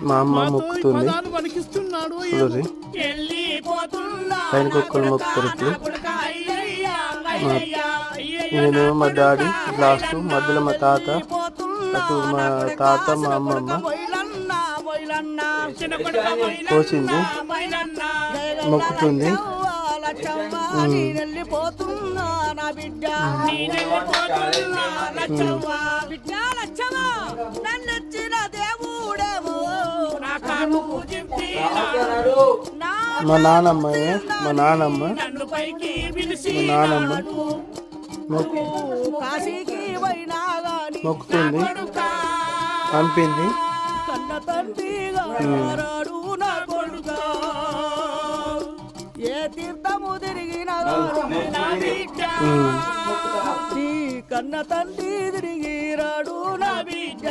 మా అమ్మ మొక్కుతుంది. చూడండి పైన కుక్కలు మొక్కుతారు. ఇప్పుడు నేను మా డాడీ లాస్ట్, మధ్యలో మా తాత, అటు మా తాత మా అమ్మమ్మ పోసింది మొక్కుతుంది. మా నానమ్మ మొక్కుతుంది, పంపింది. ఏ తీర్థము తిరిగిన కన్న తండ్రి తిరిగి రాడు నా బిడ్డ.